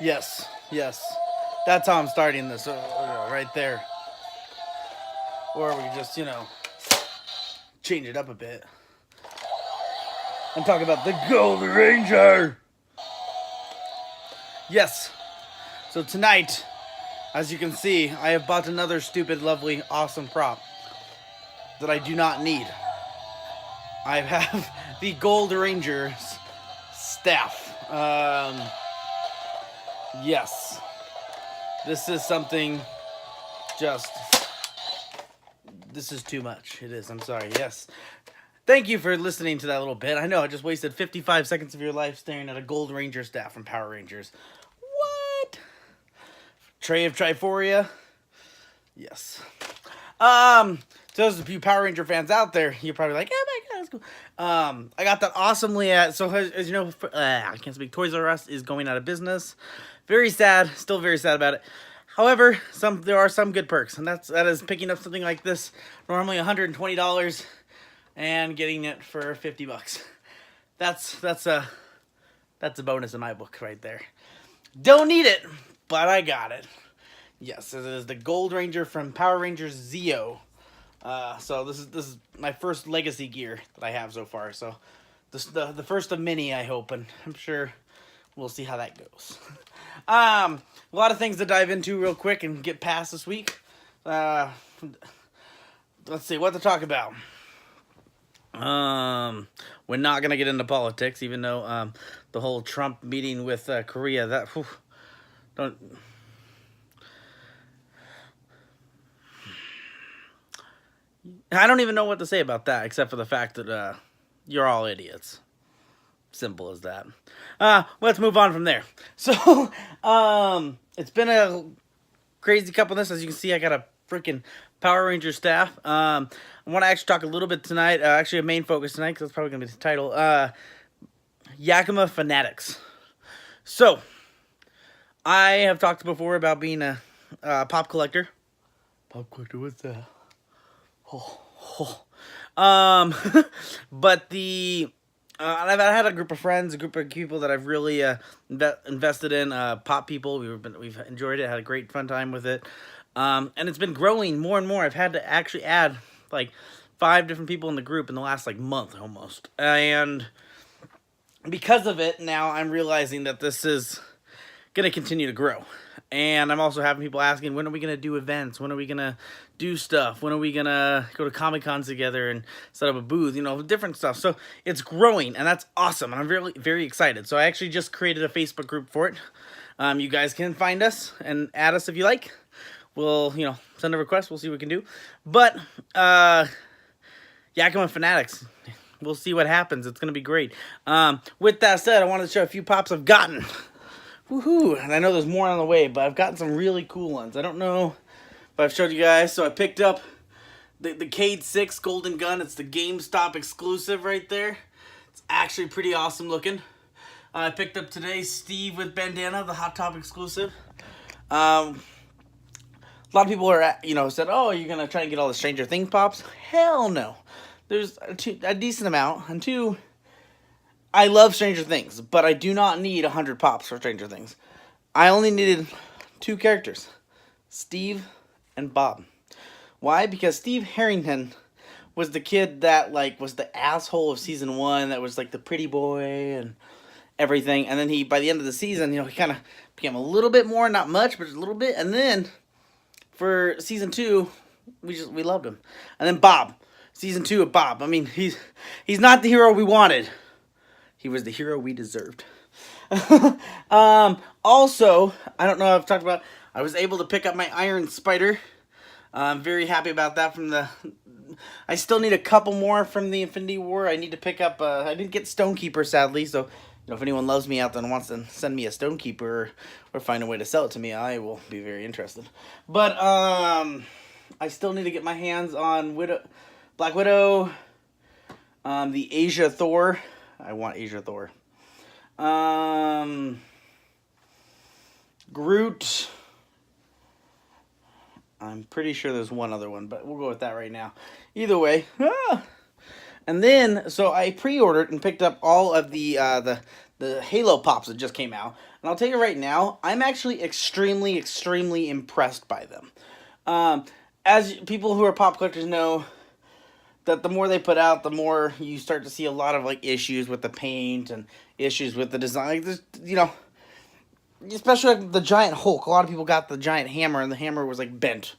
Yes, yes. That's how I'm starting this, right there. Or we could just, change it up a bit. I'm talking about the Gold Ranger. Yes. So tonight, as you can see, I have bought another stupid, lovely, awesome prop that I do not need. I have the Gold Ranger's staff. Yes. This is something just. This is too much. It is. I'm sorry. Yes. Thank you for listening to that little bit. I know I just wasted 55 seconds of your life staring at a Gold Ranger staff from Power Rangers. What? Tray of Triforia? Yes. So there's a few Power Ranger fans out there. You're probably like, oh my god, that's cool. I got that awesomely at, so as you know, I can't speak, Toys R Us is going out of business. Very sad, still very sad about it. However, there are some good perks, and that is picking up something like this, normally $120, and getting it for $50. That's a bonus in my book right there. Don't need it, but I got it. Yes, it is the Gold Ranger from Power Rangers Zeo. So this is my first legacy gear that I have so far. So this the first of many, I hope, and I'm sure we'll see how that goes. A lot of things to dive into real quick and get past this week. Let's see what to talk about. We're not gonna get into politics, even though the whole Trump meeting with Korea, that don't. I don't even know what to say about that, except for the fact that you're all idiots. Simple as that. Let's move on from there. So, it's been a crazy couple of this. As you can see, I got a freaking Power Ranger staff. I want to actually talk a little bit tonight. Actually, a main focus tonight, because that's probably going to be the title. Yakima Funatics. So, I have talked before about being a pop collector. Pop collector, what's that? But I've had a group of friends, a group of people that I've really invested in. Pop people, we've enjoyed it, had a great fun time with it, and it's been growing more and more. I've had to actually add like 5 different people in the group in the last like month almost, and because of it, now I'm realizing that this is gonna continue to grow. And I'm also having people asking, when are we going to do events? When are we going to do stuff? When are we going to go to Comic-Cons together and set up a booth? Different stuff. So it's growing, and that's awesome. And I'm really, very excited. So I actually just created a Facebook group for it. You guys can find us and add us if you like. We'll, send a request. We'll see what we can do. But, Yakima Fanatics. We'll see what happens. It's going to be great. With that said, I wanted to show a few pops I've gotten. Woohoo! And I know there's more on the way, but I've gotten some really cool ones. I don't know if I've showed you guys. So I picked up the Cade 6 Golden Gun. It's the GameStop exclusive right there. It's actually pretty awesome looking. I picked up today Steve with Bandana, the Hot Top exclusive. A lot of people are, said, oh, you're going to try and get all the Stranger Things pops? Hell no. There's a decent amount. And 2... I love Stranger Things, but I do not need 100 pops for Stranger Things. I only needed 2 characters, Steve and Bob. Why? Because Steve Harrington was the kid that was the asshole of season 1, that was the pretty boy and everything. And then by the end of the season, he kind of became a little bit more, not much, but a little bit. And then for season 2, we loved him. And then Bob, season 2 of Bob. I mean, he's not the hero we wanted. He was the hero we deserved. Also, I don't know if I've talked about, I was able to pick up my Iron Spider. I'm very happy about that I still need a couple more from the Infinity War. I need to pick up, I didn't get Stonekeeper, sadly, so, if anyone loves me out there and wants to send me a Stonekeeper or find a way to sell it to me, I will be very interested. But, I still need to get my hands on Black Widow, the Asia Thor. I want Asia Thor. Groot. I'm pretty sure there's one other one, but we'll go with that right now. Either way. And then, so I pre-ordered and picked up all of the the Halo Pops that just came out. And I'll tell you right now, I'm actually extremely, extremely impressed by them. As people who are pop collectors know, that the more they put out, the more you start to see a lot of like issues with the paint and issues with the design. Like, you know, especially like the giant Hulk. A lot of people got the giant hammer, and the hammer was like bent.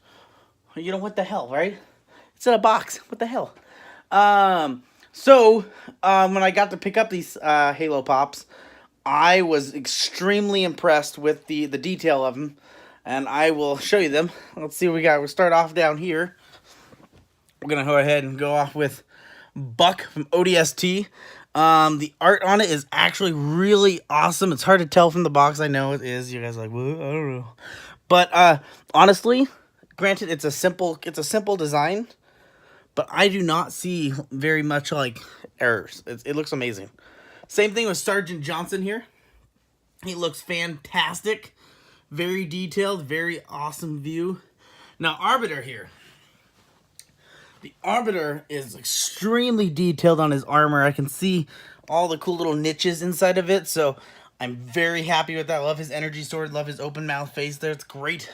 You know what the hell, right? It's in a box. What the hell? So when I got to pick up these Halo Pops, I was extremely impressed with the detail of them, and I will show you them. Let's see what we got. We'll start off down here. We're going to go ahead and go off with Buck from ODST. The art on it is actually really awesome. It's hard to tell from the box. I know it is. You guys are like, well, I don't know. But honestly, granted, it's a simple design, but I do not see very much like errors. It looks amazing. Same thing with Sergeant Johnson here. He looks fantastic. Very detailed, very awesome view. Now, Arbiter here. The Arbiter is extremely detailed on his armor. I can see all the cool little niches inside of it, so I'm very happy with that. Love his energy sword, love his open mouth face there. It's great.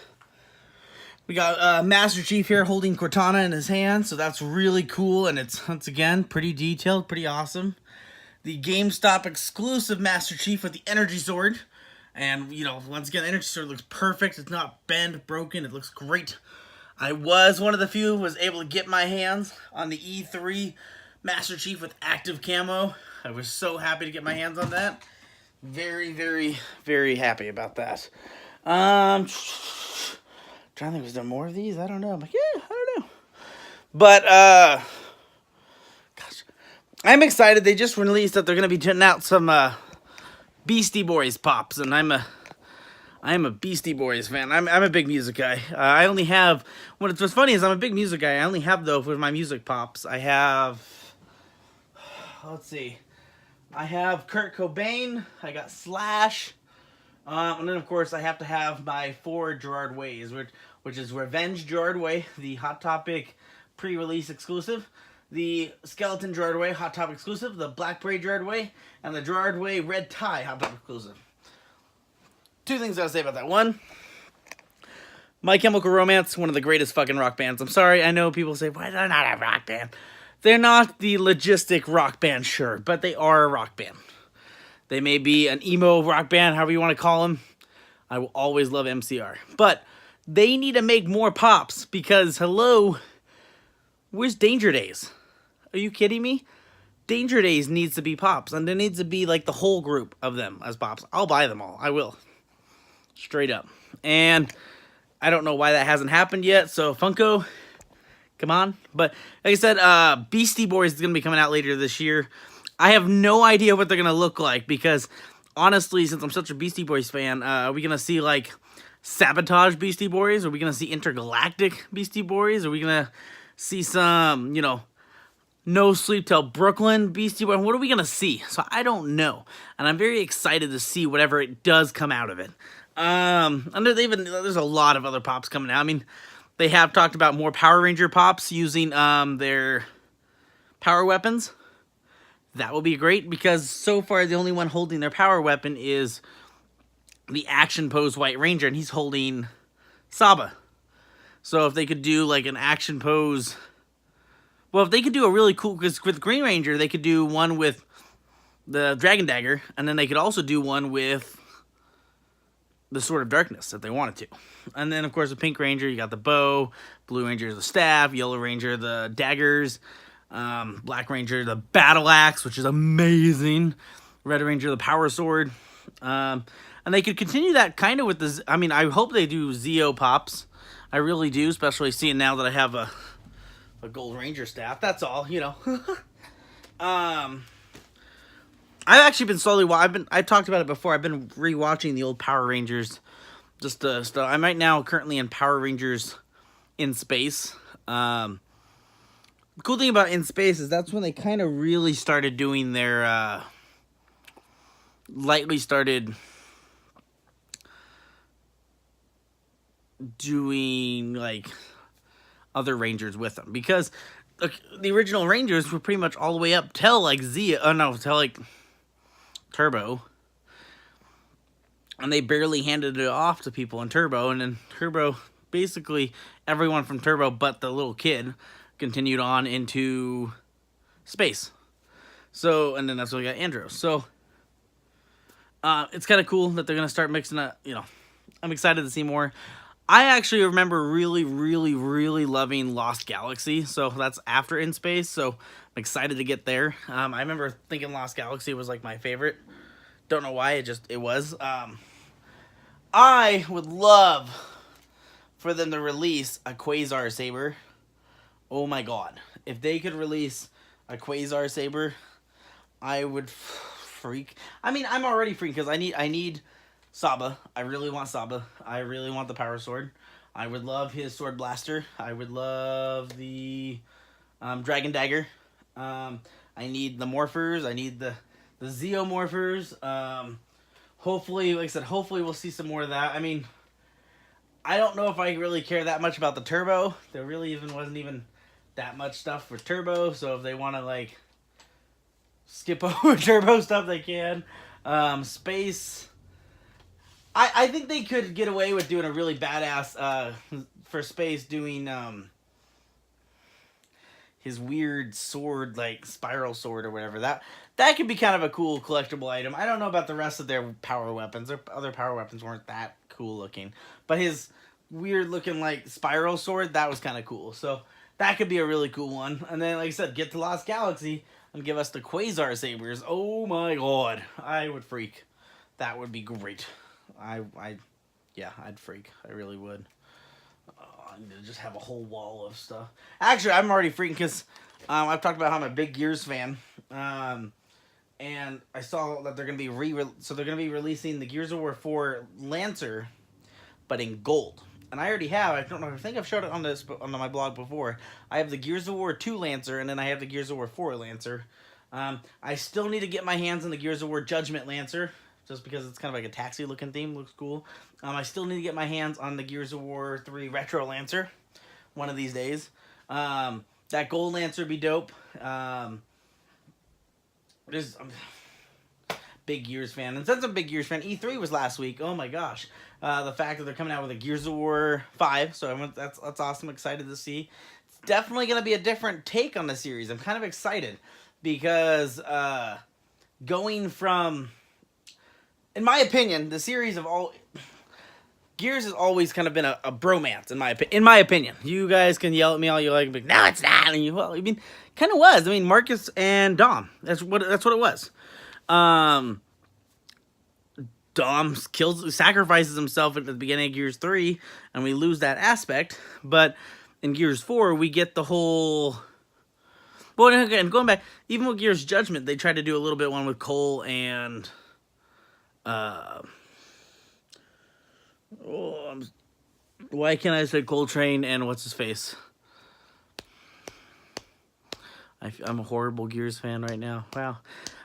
We got Master Chief here holding Cortana in his hand, so that's really cool, and it's, once again, pretty detailed, pretty awesome. The GameStop exclusive Master Chief with the energy sword, and, you know, once again, the energy sword looks perfect. It's not bent, broken, it looks great. I was one of the few who was able to get my hands on the E3 Master Chief with active camo. I was so happy to get my hands on that. Very, very, very happy about that. Trying to think, was there more of these? I don't know. I'm like, yeah, I don't know. But, gosh, I'm excited. They just released that they're going to be putting out some Beastie Boys pops, and I'm a Beastie Boys fan. I'm a big music guy. I only have, what's funny is I'm a big music guy. I only have, though, with my music pops, I have, let's see, I have Kurt Cobain, I got Slash, and then, of course, I have to have my 4 Gerard Ways, which is Revenge Gerard Way, the Hot Topic pre-release exclusive, the Skeleton Gerard Way Hot Topic exclusive, the Black Parade Gerard Way, and the Gerard Way Red Tie Hot Topic exclusive. 2 things I gotta say about that. One, My Chemical Romance, one of the greatest fucking rock bands. I'm sorry, I know people say, why they're not a rock band? They're not the logistic rock band, sure, but they are a rock band. They may be an emo rock band, however you want to call them. I will always love MCR. But they need to make more pops because, hello, where's Danger Days? Are you kidding me? Danger Days needs to be pops, and there needs to be like the whole group of them as pops. I'll buy them all. I will. Straight up. And I don't know why that hasn't happened yet, so Funko, come on. But like I said, Beastie Boys is going to be coming out later this year. I have no idea what they're going to look like because, honestly, since I'm such a Beastie Boys fan, are we going to see, like, Sabotage Beastie Boys? Are we going to see Intergalactic Beastie Boys? Are we going to see some, you know, No Sleep Till Brooklyn Beastie Boys? What are we going to see? So I don't know. And I'm very excited to see whatever it does come out of it. And there's a lot of other pops coming out. I mean, they have talked about more Power Ranger pops using their power weapons. That will be great because so far the only one holding their power weapon is the Action Pose White Ranger, and he's holding Saba. So if they could do like an Action Pose, well, if they could do a really cool, because with Green Ranger they could do one with the Dragon Dagger, and then they could also do one with the Sword of Darkness if they wanted to. And then, of course, the Pink Ranger, you got the bow. Blue Ranger, the staff. Yellow Ranger, the daggers. Black Ranger, the battle axe, which is amazing. Red Ranger, the power sword. And they could continue that kind of with the... I mean, I hope they do Zeo pops. I really do, especially seeing now that I have a Gold Ranger staff. That's all, you know. I've actually been slowly... I've talked about it before. I've been rewatching the old Power Rangers. I'm right now currently in Power Rangers in Space. The cool thing about In Space is that's when they kind of really started doing their... lightly started doing, like, other Rangers with them. Because the original Rangers were pretty much all the way up till, like, till, like... Turbo, and they barely handed it off to people in Turbo, and then Turbo, basically everyone from Turbo but the little kid continued on into space. So, and then that's when we got Andros. So, it's kind of cool that they're going to start mixing up, I'm excited to see more. I actually remember really, really, really loving Lost Galaxy, so that's after In Space, so I'm excited to get there. I remember thinking Lost Galaxy was like my favorite. Don't know why, it was. I would love for them to release a Quasar Saber. Oh my god. If they could release a Quasar Saber, I would freak. I mean, I'm already freaking because I need Saba. I really want Saba. I really want the Power Sword. I would love his Sword Blaster. I would love the Dragon Dagger. I need the Morphers. I need the Zeomorphers. Hopefully, like I said, hopefully we'll see some more of that. I mean, I don't know if I really care that much about the Turbo. There really wasn't even that much stuff for Turbo. So if they want to like skip over Turbo stuff, they can. Space. I think they could get away with doing a really badass for Space doing his weird sword, like spiral sword or whatever. That could be kind of a cool collectible item. I don't know about the rest of their power weapons. Their other power weapons weren't that cool looking, but his weird looking like spiral sword, that was kind of cool. So that could be a really cool one. And then, like I said, get to Lost Galaxy and give us the Quasar Sabers. Oh my god, I would freak. That would be great. I'd freak. I really would. I need to just have a whole wall of stuff. Actually, I'm already freaking because I've talked about how I'm a big Gears fan. And I saw that they're going to be releasing the Gears of War 4 Lancer, but in gold. And I already have. I don't know. I think I've showed it on my blog before. I have the Gears of War 2 Lancer, and then I have the Gears of War 4 Lancer. I still need to get my hands on the Gears of War Judgment Lancer, just because it's kind of like a taxi-looking theme. Looks cool. I still need to get my hands on the Gears of War 3 Retro Lancer one of these days. That gold Lancer would be dope. I'm a big Gears fan. And since I'm a big Gears fan, E3 was last week. Oh my gosh. The fact that they're coming out with a Gears of War 5. So that's awesome. Excited to see. It's definitely going to be a different take on the series. I'm kind of excited because going from... In my opinion, the series of all... Gears has always kind of been a bromance, in my opinion. You guys can yell at me all you like, but no, it's not. And kind of was. I mean, Marcus and Dom. That's what it was. Dom sacrifices himself at the beginning of Gears 3, and we lose that aspect. But in Gears 4, we get the whole... Well, again, going back, even with Gears Judgment, they tried to do a little bit one with Cole and... why can't I say Coltrane and what's his face? I'm a horrible Gears fan right now. Wow.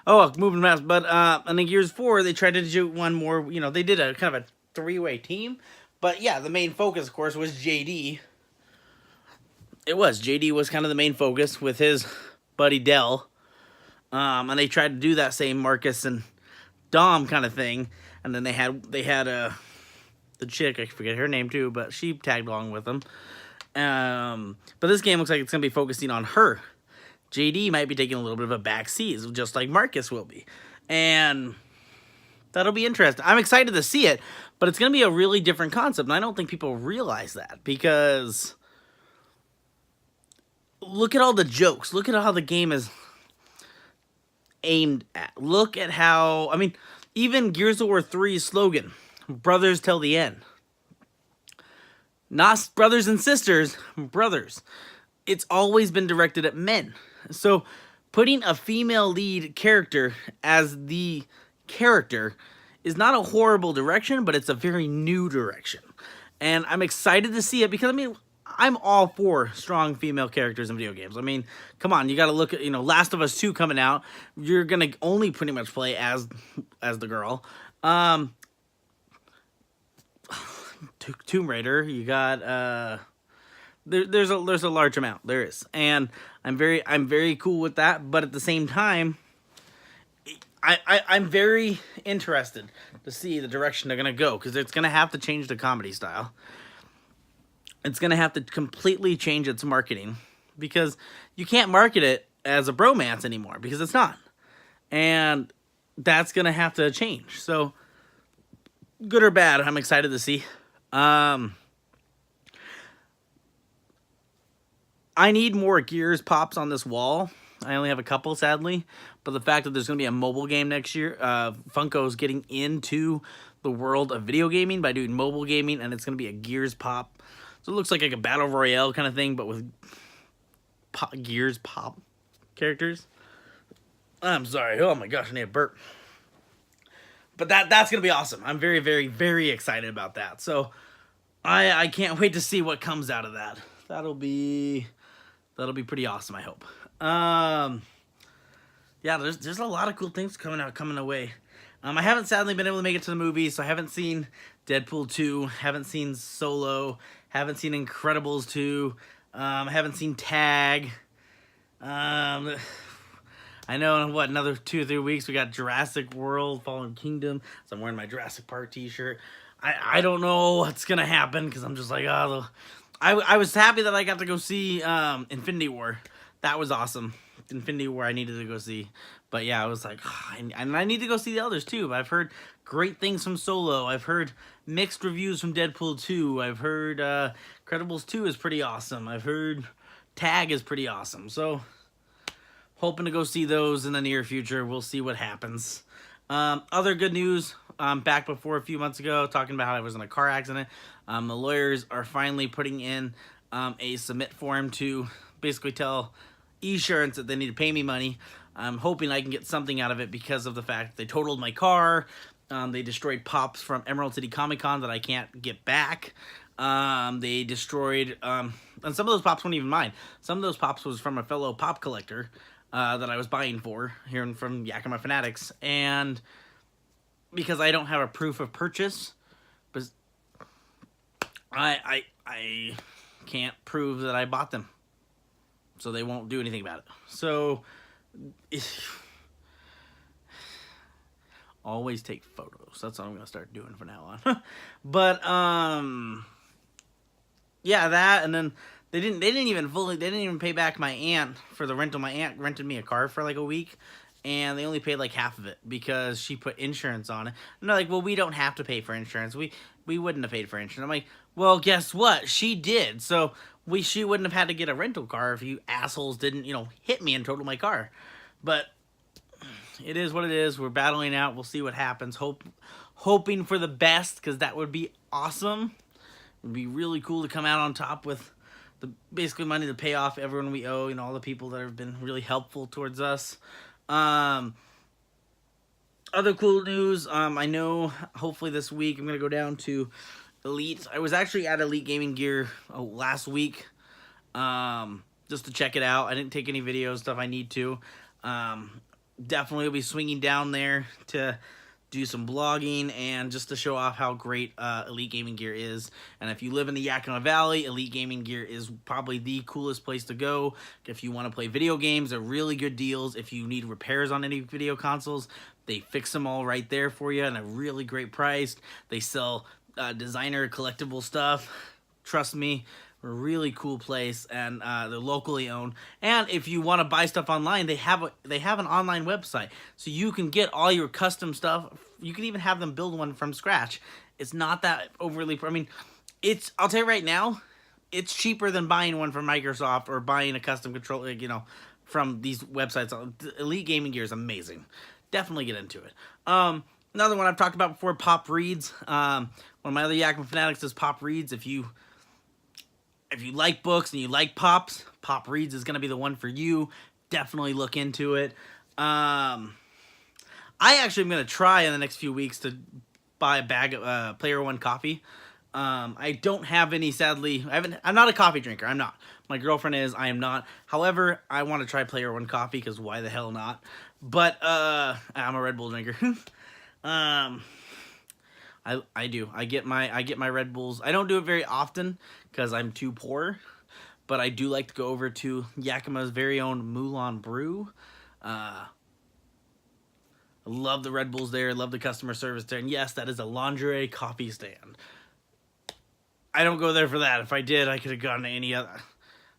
Oh, moving fast. But and in Gears 4, they tried to do one more. They did a kind of a three-way team. But yeah, the main focus, of course, was JD. It was. JD was kind of the main focus with his buddy Dell. And they tried to do that same Marcus and Dom kind of thing. And then they had the chick, I forget her name too, but she tagged along with them. But this game looks like it's going to be focusing on her. JD might be taking a little bit of a back seat, just like Marcus will be. And that'll be interesting. I'm excited to see it, but it's going to be a really different concept. And I don't think people realize that because look at all the jokes. Look at how the game is aimed at. Look at how, even Gears of War 3's slogan, brothers till the end. Not brothers and sisters, brothers. It's always been directed at men. So putting a female lead character as the character is not a horrible direction, but it's a very new direction. And I'm excited to see it because, I'm all for strong female characters in video games. Come on, you got to look at, Last of Us 2 coming out. You're going to only pretty much play as the girl. Tomb Raider, you got there's a large amount. There is. And I'm very cool with that, but at the same time, I'm very interested to see the direction they're gonna go, because it's gonna have to change the comedy style. It's gonna have to completely change its marketing, because you can't market it as a bromance anymore, because it's not, and that's gonna have to change. So, good or bad, I'm excited to see. I need more Gears pops on this wall. I only have a couple, sadly. But the fact that there's going to be a mobile game next year, Funko's getting into the world of video gaming by doing mobile gaming, and it's going to be a Gears pop. So it looks like a battle royale kind of thing, but with Gears pop characters. I'm sorry. Oh my gosh, I need a burp. But that's going to be awesome. I'm very, very, very excited about that. So I can't wait to see what comes out of that. That'll be pretty awesome, I hope. Yeah, there's a lot of cool things coming away. I haven't sadly been able to make it to the movies, so I haven't seen Deadpool 2, haven't seen Solo, haven't seen Incredibles 2, haven't seen Tag. I know in another 2 or 3 weeks we got Jurassic World, Fallen Kingdom. So I'm wearing my Jurassic Park t-shirt. I don't know what's gonna happen, because I'm just like, oh, I was happy that I got to go see Infinity War. That was awesome. Infinity War I needed to go see. But yeah, I was like, oh, and I need to go see the others too. But I've heard great things from Solo. I've heard mixed reviews from Deadpool 2. I've heard Incredibles 2 is pretty awesome. I've heard Tag is pretty awesome. So, hoping to go see those in the near future. We'll see what happens. Other good news, back before a few months ago, talking about how I was in a car accident. The lawyers are finally putting in a submit form to basically tell Esurance that they need to pay me money. I'm hoping I can get something out of it, because of the fact they totaled my car. They destroyed pops from Emerald City Comic Con that I can't get back. They destroyed, and some of those pops weren't even mine. Some of those pops was from a fellow pop collector that I was buying for here from Yakima Funatics, and because I don't have a proof of purchase, but I can't prove that I bought them, so they won't do anything about it. So always take photos. That's what I'm gonna start doing from now on. But yeah, that, and then they didn't even pay back my aunt for the rental. My aunt rented me a car for like a week, and they only paid like half of it because she put insurance on it. And they're like, well, we don't have to pay for insurance. We wouldn't have paid for insurance. I'm like, well, guess what? She did. So she wouldn't have had to get a rental car if you assholes didn't, hit me and total my car. But it is what it is. We're battling out. We'll see what happens. Hoping for the best, because that would be awesome. It would be really cool to come out on top with the basically money to pay off everyone we owe, all the people that have been really helpful towards us. Other cool news, I know hopefully this week I'm going to go down to Elite. I was actually at Elite Gaming Gear last week, just to check it out. I didn't take any videos, stuff I need to. Definitely will be swinging down there to do some blogging and just to show off how great Elite Gaming Gear is. And if you live in the Yakima Valley, Elite Gaming Gear is probably the coolest place to go. If you want to play video games, they're really good deals. If you need repairs on any video consoles, they fix them all right there for you at a really great price. They sell designer collectible stuff. Trust me, a really cool place, and they're locally owned. And if you want to buy stuff online, they have an online website, so you can get all your custom stuff. You can even have them build one from scratch. It's not that overly. I mean, I'll tell you right now, it's cheaper than buying one from Microsoft or buying a custom controller, from these websites. Elite Gaming Gear is amazing. Definitely get into it. Another one I've talked about before, Pop Reads. One of my other Yakima Fanatics is Pop Reads. If you like books and you like pops, Pop Reads is going to be the one for you. Definitely look into it. I actually am going to try in the next few weeks to buy a bag of Player One coffee. I don't have any, sadly. I'm not a coffee drinker. I'm not. My girlfriend is. I am not. However, I want to try Player One coffee, because why the hell not? But I'm a Red Bull drinker. I do. I get my Red Bulls. I don't do it very often because I'm too poor, but I do like to go over to Yakima's very own Moulin Brew. I love the Red Bulls there. I love the customer service there. And yes, that is a lingerie coffee stand. I don't go there for that. If I did, I could have gone to any other.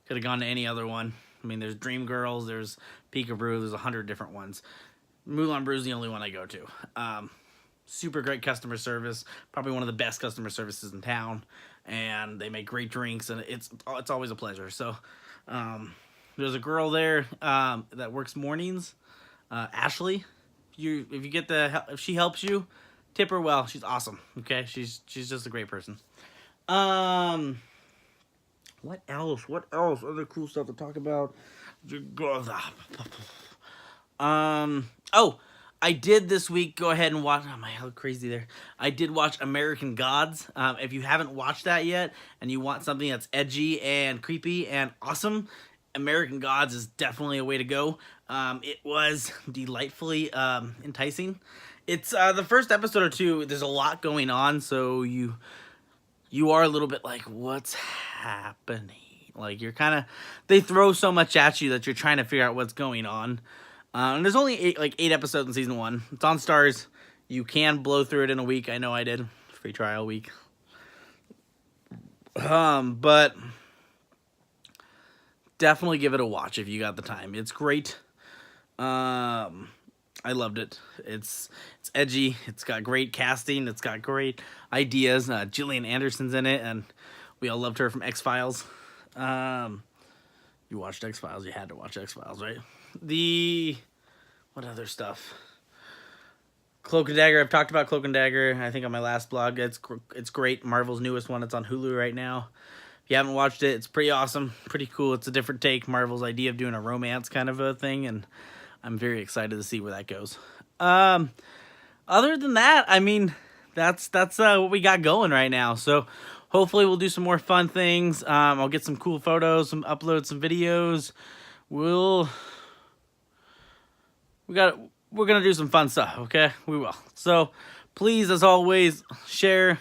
Could have gone to any other one. I mean, there's Dream Girls, there's Peekaboo, there's 100 different ones. Moulin Brew is the only one I go to. Super great customer service, probably one of the best customer services in town, and they make great drinks, and it's always a pleasure. So, there's a girl there that works mornings, Ashley. If she helps you, tip her well. She's awesome. Okay, she's just a great person. What else? What else? Other cool stuff to talk about? Oh, I did this week go ahead and watch. Oh my, how crazy there! I did watch American Gods. If you haven't watched that yet, and you want something that's edgy and creepy and awesome, American Gods is definitely a way to go. It was delightfully enticing. It's the first episode or two. There's a lot going on, so you are a little bit like, what's happening? Like, you're kind of, they throw so much at you that you're trying to figure out what's going on. And there's only eight episodes in season 1. It's on Stars. You can blow through it in a week. I know I did. Free trial week. But definitely give it a watch if you got the time. It's great. I loved it. It's edgy. It's got great casting. It's got great ideas. Gillian Anderson's in it, and we all loved her from X-Files. You watched X-Files. You had to watch X-Files, right? What other stuff? Cloak and Dagger. I've talked about Cloak and Dagger, I think, on my last blog. It's great. Marvel's newest one. It's on Hulu right now. If you haven't watched it, it's pretty awesome. Pretty cool. It's a different take. Marvel's idea of doing a romance kind of a thing, and I'm very excited to see where that goes. Other than that, I mean, that's what we got going right now. So hopefully we'll do some more fun things. I'll get some cool photos, upload some videos. We're gonna do some fun stuff, okay? We will. So please, as always, share,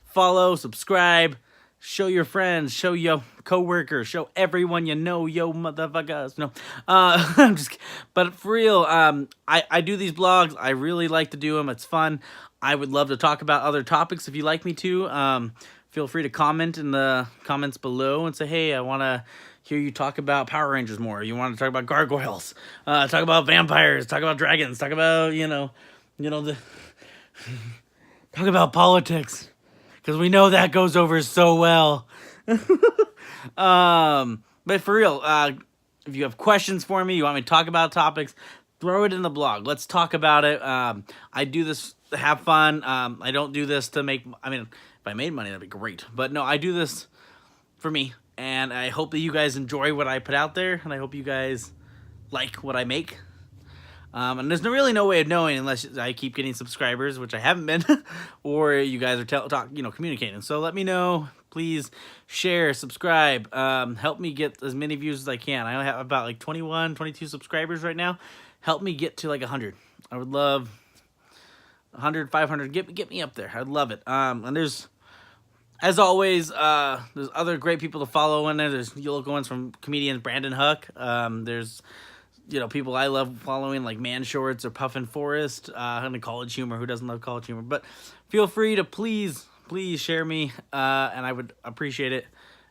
follow, subscribe, show your friends, show your coworkers, show everyone you know, yo motherfuckers. No, I'm just kidding. But for real, I do these blogs. I really like to do them. It's fun. I would love to talk about other topics if you'd like me to. Feel free to comment in the comments below and say, hey, I want to hear you talk about Power Rangers more. You want to talk about gargoyles, talk about vampires, talk about dragons, talk about, talk about politics, because we know that goes over so well. But for real, if you have questions for me, you want me to talk about topics, throw it in the blog. Let's talk about it. I do this to have fun. I don't do this to make, if I made money, that'd be great. But no, I do this for me. And I hope that you guys enjoy what I put out there, and I hope you guys like what I make. And there's really no way of knowing unless I keep getting subscribers, which I haven't been, or you guys are communicating. So let me know. Please share, subscribe. Help me get as many views as I can. I only have about 21, 22 subscribers right now. Help me get to 100. I would love 100, 500. Get me up there. I'd love it. And there's, as always, there's other great people to follow in there. There's local ones from comedians Brandon Huck. There's people I love following like Man Shorts or Puffin Forest, and College Humor. Who doesn't love College Humor? But feel free to please share me, and I would appreciate it.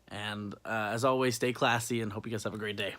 And as always, stay classy, and hope you guys have a great day.